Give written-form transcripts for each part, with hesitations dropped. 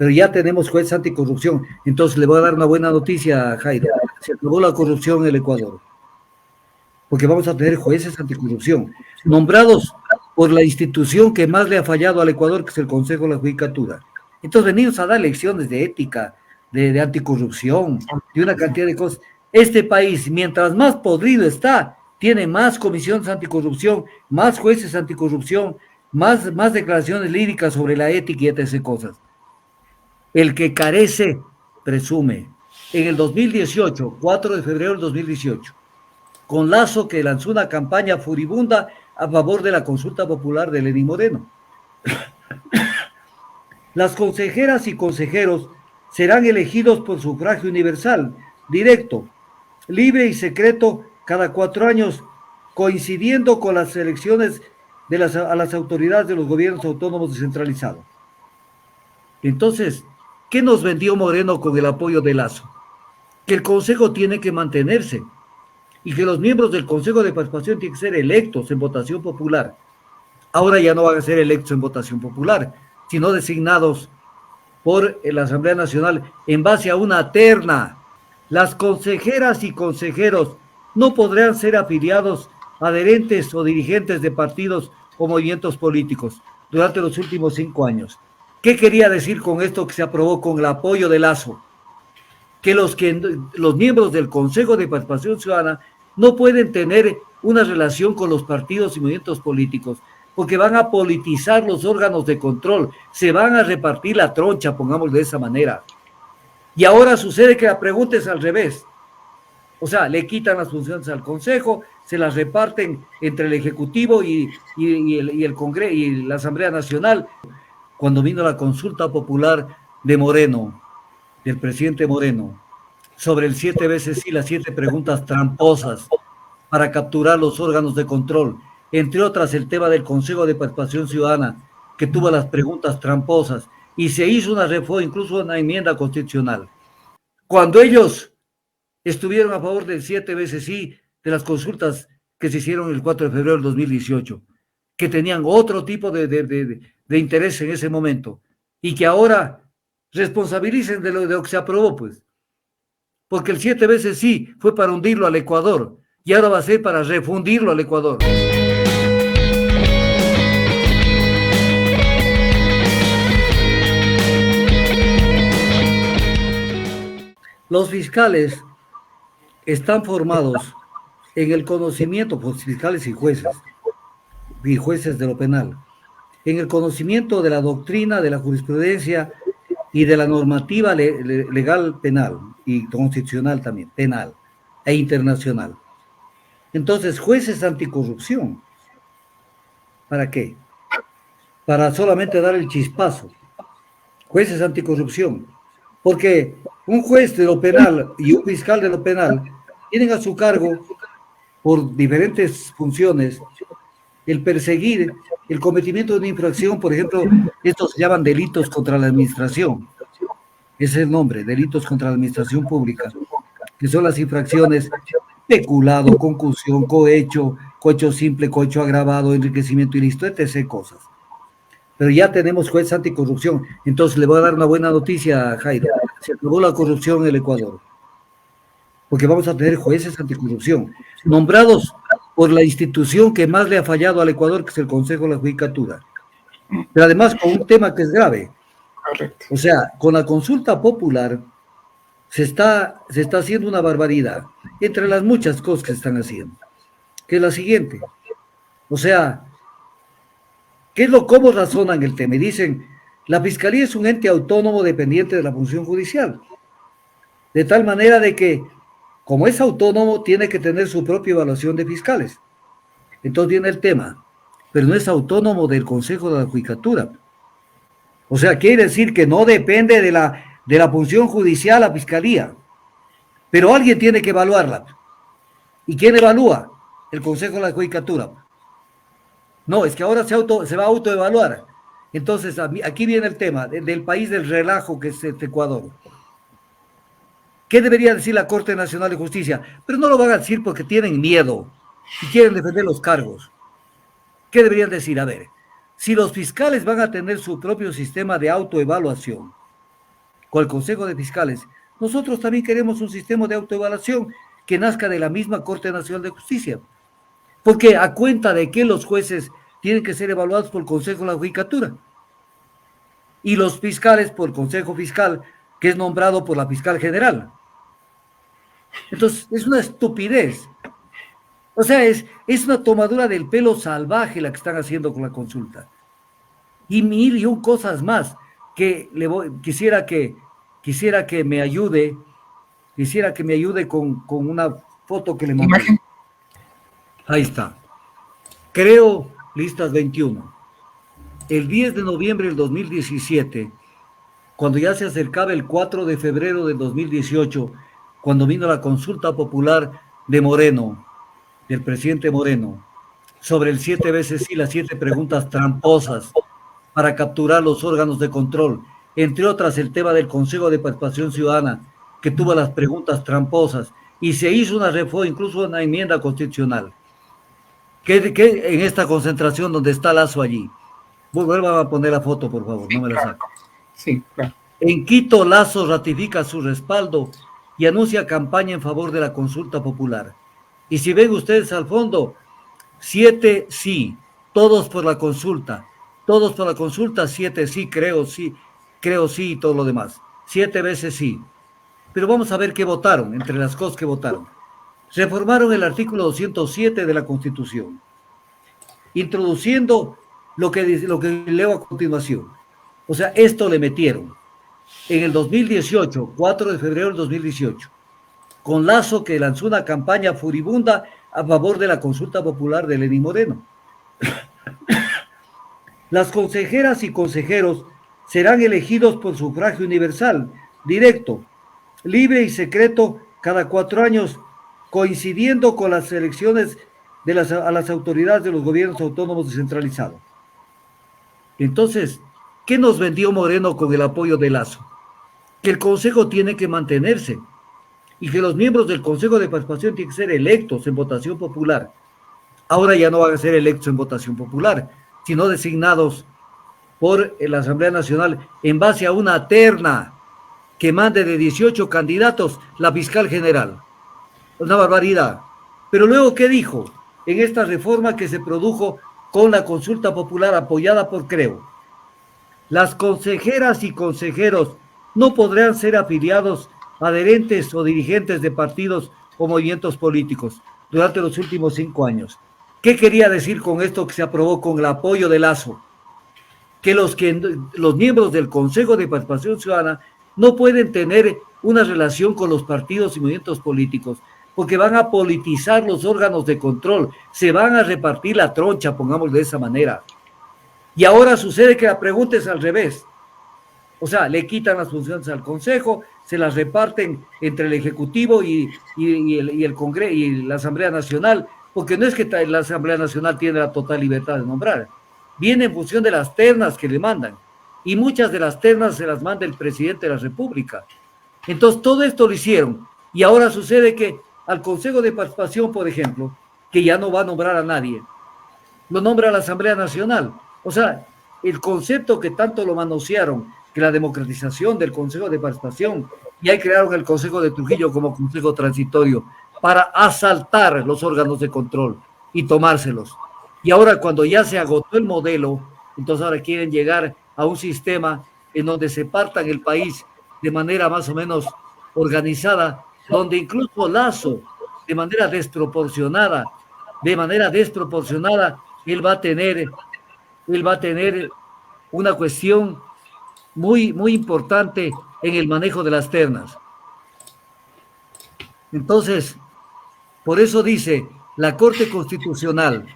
pero ya tenemos juez anticorrupción. Entonces le voy a dar una buena noticia a Jairo. Se acabó la corrupción en el Ecuador, porque vamos a tener jueces anticorrupción, nombrados por la institución que más le ha fallado al Ecuador, que es el Consejo de la Judicatura. Entonces venimos a dar lecciones de ética, de anticorrupción, de una cantidad de cosas. Este país, mientras más podrido está, tiene más comisiones anticorrupción, más jueces anticorrupción, más declaraciones líricas sobre la ética y etc. cosas. El que carece, presume. En el 2018, 4 de febrero del 2018, con Lazo, que lanzó una campaña furibunda a favor de la consulta popular de Lenín Moreno. Las consejeras y consejeros serán elegidos por sufragio universal, directo, libre y secreto cada 4 años, coincidiendo con las elecciones a las autoridades de los gobiernos autónomos descentralizados. Entonces, ¿qué nos vendió Moreno con el apoyo de Lazo? Que el Consejo tiene que mantenerse y que los miembros del Consejo de Participación tienen que ser electos en votación popular. Ahora ya no van a ser electos en votación popular, sino designados por la Asamblea Nacional en base a una terna. Las consejeras y consejeros no podrán ser afiliados, adherentes o dirigentes de partidos o movimientos políticos durante los últimos 5 años. ¿Qué quería decir con esto que se aprobó con el apoyo de Lazo? Que los miembros del Consejo de Participación Ciudadana no pueden tener una relación con los partidos y movimientos políticos, porque van a politizar los órganos de control, se van a repartir la troncha, pongámoslo de esa manera. Y ahora sucede que la pregunta es al revés. O sea, le quitan las funciones al Consejo, se las reparten entre el Ejecutivo y el Congreso y la Asamblea Nacional. Cuando vino la consulta popular de Moreno, del presidente Moreno, sobre el 7 veces sí, las 7 preguntas tramposas para capturar los órganos de control, entre otras el tema del Consejo de Participación Ciudadana, que tuvo las preguntas tramposas, y se hizo una reforma, incluso una enmienda constitucional. Cuando ellos estuvieron a favor del 7 veces sí, de las consultas que se hicieron el 4 de febrero del 2018, que tenían otro tipo de interés en ese momento, y que ahora responsabilicen de lo que se aprobó, pues. Porque el 7 veces sí fue para hundirlo al Ecuador, y ahora va a ser para refundirlo al Ecuador. Los fiscales están formados en el conocimiento, pues fiscales y jueces de lo penal, en el conocimiento de la doctrina, de la jurisprudencia y de la normativa legal penal y constitucional también, penal e internacional. Entonces, jueces anticorrupción, ¿para qué? Para solamente dar el chispazo. Jueces anticorrupción, porque un juez de lo penal y un fiscal de lo penal tienen a su cargo, por diferentes funciones, el perseguir el cometimiento de una infracción. Por ejemplo, estos se llaman delitos contra la administración. Ese es el nombre, delitos contra la administración pública, que son las infracciones peculado, concusión, cohecho simple, cohecho agravado, enriquecimiento ilícito, etc. cosas. Pero ya tenemos juez anticorrupción. Entonces le voy a dar una buena noticia a Jairo. Se acabó la corrupción en el Ecuador, porque vamos a tener jueces anticorrupción, nombrados por la institución que más le ha fallado al Ecuador, que es el Consejo de la Judicatura. Pero además con un tema que es grave. Correcto. O sea, con la consulta popular se está haciendo una barbaridad, entre las muchas cosas que se están haciendo, que es la siguiente. O sea, ¿cómo razonan el tema? Y dicen, la Fiscalía es un ente autónomo dependiente de la función judicial, de tal manera de que, como es autónomo, tiene que tener su propia evaluación de fiscales. Entonces viene el tema, pero no es autónomo del Consejo de la Judicatura. O sea, quiere decir que no depende de la función judicial la Fiscalía, pero alguien tiene que evaluarla. ¿Y quién evalúa? El Consejo de la Judicatura. No, es que ahora se va a autoevaluar. Entonces, aquí viene el tema del país del relajo que es Ecuador. ¿Qué debería decir la Corte Nacional de Justicia? Pero no lo van a decir porque tienen miedo y quieren defender los cargos. ¿Qué deberían decir? A ver, si los fiscales van a tener su propio sistema de autoevaluación, con el Consejo de Fiscales, nosotros también queremos un sistema de autoevaluación que nazca de la misma Corte Nacional de Justicia. Porque a cuenta de que los jueces tienen que ser evaluados por el Consejo de la Judicatura y los fiscales por el Consejo Fiscal, que es nombrado por la Fiscal General. Entonces, es una estupidez. O sea, es una tomadura del pelo salvaje la que están haciendo con la consulta. Y mil y un cosas más que quisiera que me ayude, con una foto que le mandé. Imagen. Ahí está. Creo listas 21. El 10 de noviembre del 2017, cuando ya se acercaba el 4 de febrero del 2018, cuando vino la consulta popular de Moreno, del presidente Moreno, sobre el 7 veces sí, las 7 preguntas tramposas para capturar los órganos de control, entre otras el tema del Consejo de Participación Ciudadana, que tuvo las preguntas tramposas, y se hizo una reforma, incluso una enmienda constitucional. Que en esta concentración donde está Lazo allí. Vuelvan a poner la foto, por favor, no me la saco. Sí, claro. En Quito, Lazo ratifica su respaldo y anuncia campaña en favor de la consulta popular. Y si ven ustedes al fondo, 7 sí, todos por la consulta, 7 sí, creo sí y todo lo demás. 7 veces sí. Pero vamos a ver qué votaron, entre las cosas que votaron. Reformaron el artículo 207 de la Constitución, introduciendo lo que leo a continuación. O sea, esto le metieron en el 2018, 4 de febrero del 2018, con Lazo, que lanzó una campaña furibunda a favor de la consulta popular de Lenín Moreno. Las consejeras y consejeros serán elegidos por sufragio universal, directo, libre y secreto cada 4 años, coincidiendo con las elecciones a las autoridades de los gobiernos autónomos descentralizados. Entonces, ¿qué nos vendió Moreno con el apoyo de Lazo? Que el Consejo tiene que mantenerse y que los miembros del Consejo de Participación tienen que ser electos en votación popular. Ahora ya no van a ser electos en votación popular, sino designados por la Asamblea Nacional en base a una terna que mande de 18 candidatos la fiscal general. Una barbaridad. Pero luego, ¿qué dijo? En esta reforma que se produjo con la consulta popular apoyada por Creo. Las consejeras y consejeros no podrán ser afiliados, adherentes o dirigentes de partidos o movimientos políticos durante los últimos 5 años. ¿Qué quería decir con esto que se aprobó con el apoyo de Lazo? Que los miembros del Consejo de Participación Ciudadana no pueden tener una relación con los partidos y movimientos políticos, porque van a politizar los órganos de control, se van a repartir la troncha, pongámoslo de esa manera. Y ahora sucede que la pregunta es al revés. O sea, le quitan las funciones al Consejo, se las reparten entre el Ejecutivo y el Congreso y la Asamblea Nacional, porque no es que la Asamblea Nacional tiene la total libertad de nombrar, viene en función de las ternas que le mandan, y muchas de las ternas se las manda el presidente de la República. Entonces, todo esto lo hicieron, y ahora sucede que al Consejo de Participación, por ejemplo, que ya no va a nombrar a nadie, lo nombra la Asamblea Nacional. O sea, el concepto que tanto lo manosearon, que la democratización del Consejo de Participación, y ahí crearon el Consejo de Trujillo como Consejo Transitorio, para asaltar los órganos de control y tomárselos. Y ahora cuando ya se agotó el modelo, entonces ahora quieren llegar a un sistema en donde se partan el país de manera más o menos organizada, donde incluso Lazo, de manera desproporcionada, él va a tener una cuestión muy, muy importante en el manejo de las ternas. Entonces, por eso dice la Corte Constitucional,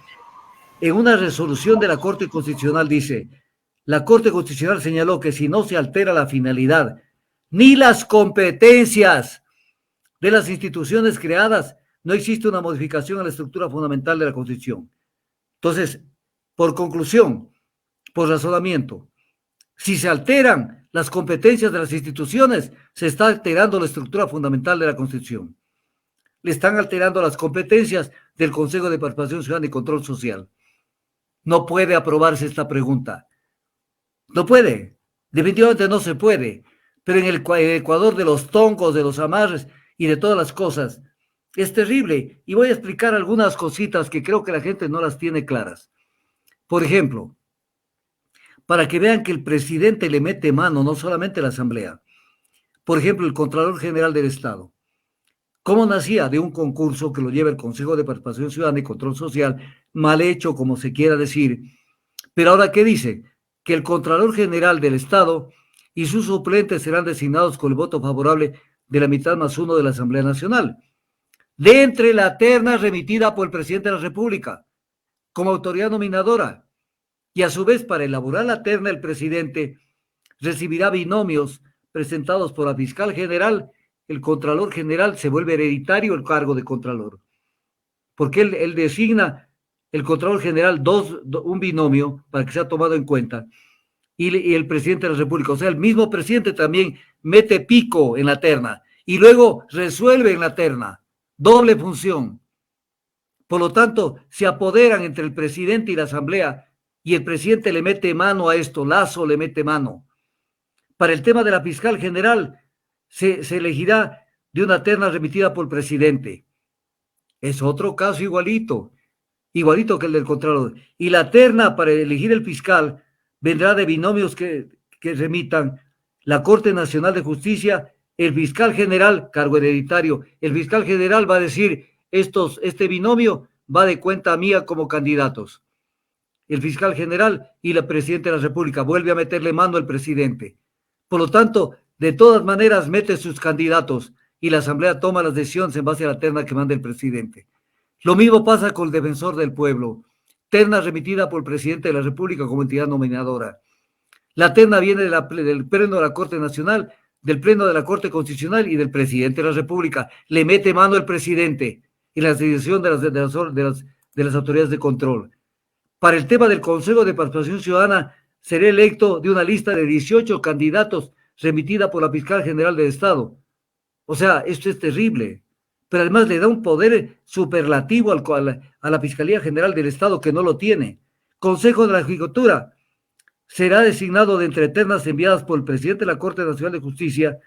en una resolución de la Corte Constitucional dice, la Corte Constitucional señaló que si no se altera la finalidad ni las competencias de las instituciones creadas, no existe una modificación a la estructura fundamental de la Constitución. Entonces, por conclusión, por razonamiento, si se alteran las competencias de las instituciones, se está alterando la estructura fundamental de la Constitución. Le están alterando las competencias del Consejo de Participación Ciudadana y Control Social. No puede aprobarse esta pregunta. No puede. Definitivamente no se puede. pero en el Ecuador de los tongos, de los amarres y de todas las cosas. Es terrible. Y voy a explicar algunas cositas que creo que la gente no las tiene claras. Por ejemplo, para que vean que el presidente le mete mano, no solamente la Asamblea. Por ejemplo, el Contralor General del Estado. ¿Cómo nacía? De un concurso que lo lleva el Consejo de Participación Ciudadana y Control Social, mal hecho, como se quiera decir. Pero ahora, ¿qué dice? Que el Contralor General del Estado y sus suplentes serán designados con el voto favorable de la mitad más uno de la Asamblea Nacional, de entre la terna remitida por el presidente de la República, como autoridad nominadora. Y a su vez, para elaborar la terna, el presidente recibirá binomios presentados por la fiscal general. El Contralor General se vuelve hereditario el cargo de Contralor, porque él designa el Contralor General un binomio para que sea tomado en cuenta, y el presidente de la República, o sea, el mismo presidente también mete pico en la terna y luego resuelve en la terna, doble función. Por lo tanto, se apoderan entre el presidente y la Asamblea y el presidente le mete mano a esto, Lazo le mete mano. Para el tema de la fiscal general, se elegirá de una terna remitida por el presidente. Es otro caso igualito que el del Contralor. Y la terna para elegir el fiscal vendrá de binomios que remitan la Corte Nacional de Justicia, el fiscal general, cargo hereditario. El fiscal general va a decir, este binomio va de cuenta mía como candidatos. El fiscal general y la presidenta de la República vuelve a meterle mano al presidente. Por lo tanto, de todas maneras mete sus candidatos y la Asamblea toma las decisiones en base a la terna que manda el presidente. Lo mismo pasa con el defensor del pueblo, terna remitida por el presidente de la República como entidad nominadora. La terna viene del Pleno de la Corte Nacional, del Pleno de la Corte Constitucional y del presidente de la República. Le mete mano el presidente en la decisión de las autoridades de control. Para el tema del Consejo de Participación Ciudadana, será electo de una lista de 18 candidatos remitida por la Fiscal General del Estado. O sea, esto es terrible. Pero además le da un poder superlativo a la Fiscalía General del Estado que no lo tiene. Consejo de la Judicatura será designado de entre ternas enviadas por el presidente de la Corte Nacional de Justicia,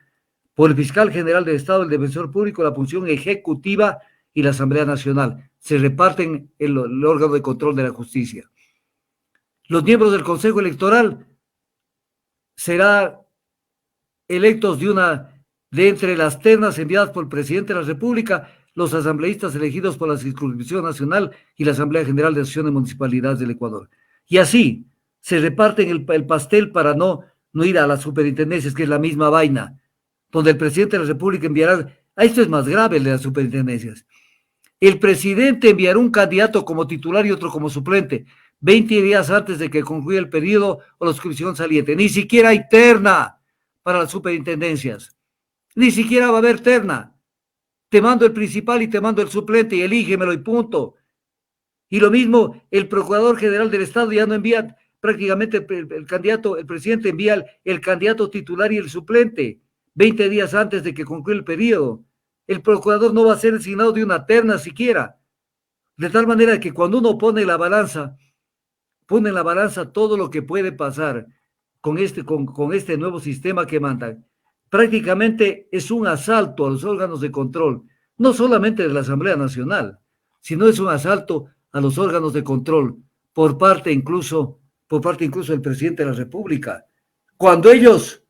por el Fiscal General del Estado, el Defensor Público, la función ejecutiva y la Asamblea Nacional. Se reparten el órgano de control de la justicia. Los miembros del Consejo Electoral serán electos de entre las ternas enviadas por el presidente de la República, los asambleístas elegidos por la circunscripción nacional y la Asamblea General de Asociación de Municipalidades del Ecuador. Y así se reparten el pastel para no ir a las superintendencias, que es la misma vaina, donde el presidente de la República enviará. Esto es más grave, el de las superintendencias. El presidente enviará un candidato como titular y otro como suplente, 20 días antes de que concluya el periodo o la suscripción saliente. Ni siquiera hay terna para las superintendencias. Ni siquiera va a haber terna. Te mando el principal y te mando el suplente y elígemelo y punto. Y lo mismo, el Procurador General del Estado ya no envía prácticamente el candidato, el presidente envía el candidato titular y el suplente 20 días antes de que concluya el periodo. El procurador no va a ser designado de una terna siquiera. De tal manera que cuando uno pone en la balanza todo lo que puede pasar con este nuevo sistema que mandan. Prácticamente es un asalto a los órganos de control, no solamente de la Asamblea Nacional, sino es un asalto a los órganos de control por parte incluso del presidente de la República. Cuando ellos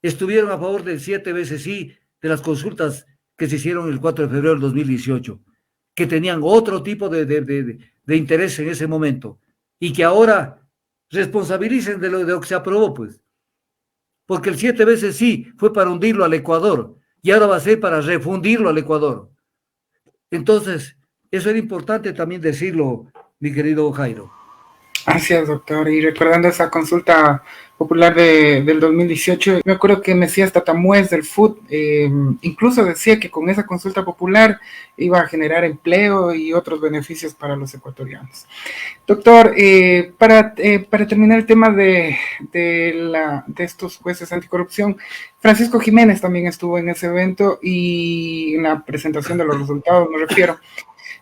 estuvieron a favor del 7 veces sí de las consultas que se hicieron el 4 de febrero del 2018, que tenían otro tipo de interés en ese momento, y que ahora responsabilicen de lo que se aprobó, pues. Porque el 7 veces sí fue para hundirlo al Ecuador, y ahora va a ser para refundirlo al Ecuador. Entonces, eso era importante también decirlo, mi querido Jairo. Gracias, doctor. Y recordando esa consulta popular del 2018, me acuerdo que Mesías Tatamuez del FUT incluso decía que con esa consulta popular iba a generar empleo y otros beneficios para los ecuatorianos. Doctor, para terminar el tema de estos jueces anticorrupción, Francisco Jiménez también estuvo en ese evento y en la presentación de los resultados, me refiero.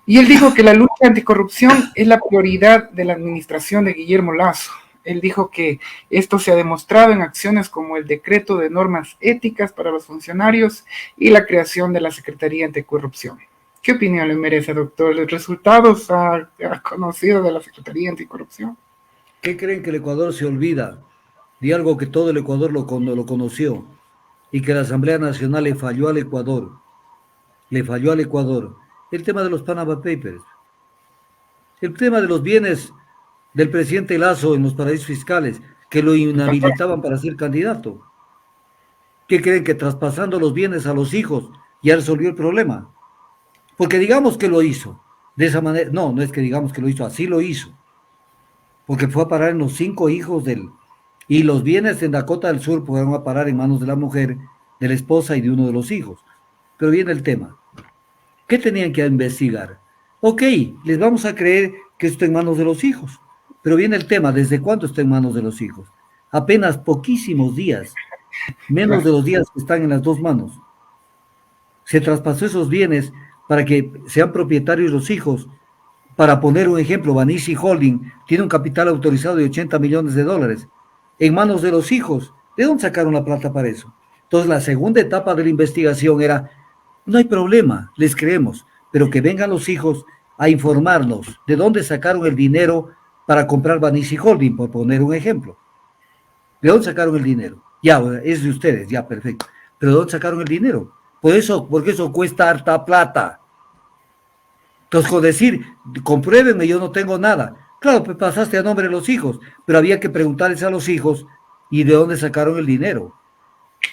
Y él dijo que la lucha anticorrupción es la prioridad de la administración de Guillermo Lasso. Él dijo que esto se ha demostrado en acciones como el decreto de normas éticas para los funcionarios y la creación de la Secretaría Anticorrupción. ¿Qué opinión le merece, doctor? ¿Los resultados ha conocido de la Secretaría Anticorrupción? ¿Qué creen que el Ecuador se olvida de algo que todo el Ecuador lo conoció y que la Asamblea Nacional le falló al Ecuador? Le falló al Ecuador el tema de los Panama Papers, el tema de los bienes del presidente Lazo en los paraísos fiscales que lo inhabilitaban para ser candidato. ¿Qué creen que traspasando los bienes a los hijos ya resolvió el problema? Porque digamos que lo hizo de esa manera, no, no es que digamos que lo hizo, así lo hizo, porque fue a parar en los 5 hijos de él, y los bienes en Dakota del Sur fueron a parar en manos de la mujer, de la esposa y de uno de los hijos. Pero viene el tema. ¿Qué tenían que investigar? Ok, les vamos a creer que está en manos de los hijos, pero viene el tema, ¿desde cuándo está en manos de los hijos? Apenas poquísimos días, menos de los días que están en las dos manos. Se traspasó esos bienes para que sean propietarios los hijos. Para poner un ejemplo, Banisi Holding tiene un capital autorizado de $80 millones en manos de los hijos. ¿De dónde sacaron la plata para eso? Entonces, la segunda etapa de la investigación era, no hay problema, les creemos, pero que vengan los hijos a informarnos de dónde sacaron el dinero para comprar Banisi Holding, por poner un ejemplo. ¿De dónde sacaron el dinero? Ya, es de ustedes, ya, perfecto. ¿Pero de dónde sacaron el dinero? Porque eso cuesta harta plata. Entonces, con decir, compruébenme, yo no tengo nada. Claro, pues pasaste a nombre de los hijos, pero había que preguntarles a los hijos y de dónde sacaron el dinero.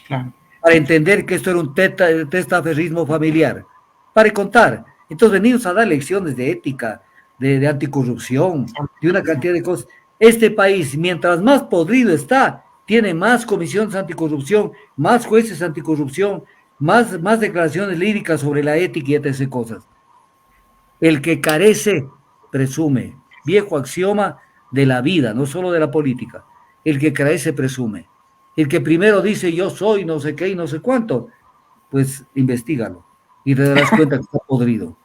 Claro. Para entender que esto era un testaferrismo familiar. Para contar. Entonces, venimos a dar lecciones de ética, de anticorrupción, de una cantidad de cosas. Este país, mientras más podrido está, tiene más comisiones anticorrupción, más jueces anticorrupción, más declaraciones líricas sobre la ética y etc. cosas. El que carece, presume. Viejo axioma de la vida, no solo de la política. El que carece, presume. El que primero dice yo soy no sé qué y no sé cuánto, pues investígalo y te darás cuenta que está podrido.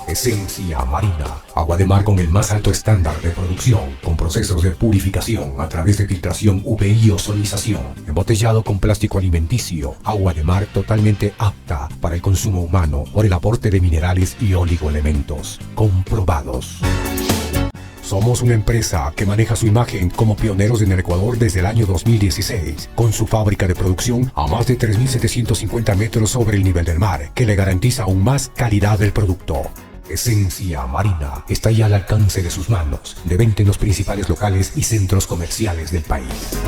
Esencia Marina, agua de mar con el más alto estándar de producción, con procesos de purificación a través de filtración UV y ozonización, embotellado con plástico alimenticio, agua de mar totalmente apta para el consumo humano por el aporte de minerales y oligoelementos, comprobados. Somos una empresa que maneja su imagen como pioneros en el Ecuador desde el año 2016, con su fábrica de producción a más de 3.750 metros sobre el nivel del mar, que le garantiza aún más calidad del producto. Esencia Marina está ya al alcance de sus manos, de venta en los principales locales y centros comerciales del país.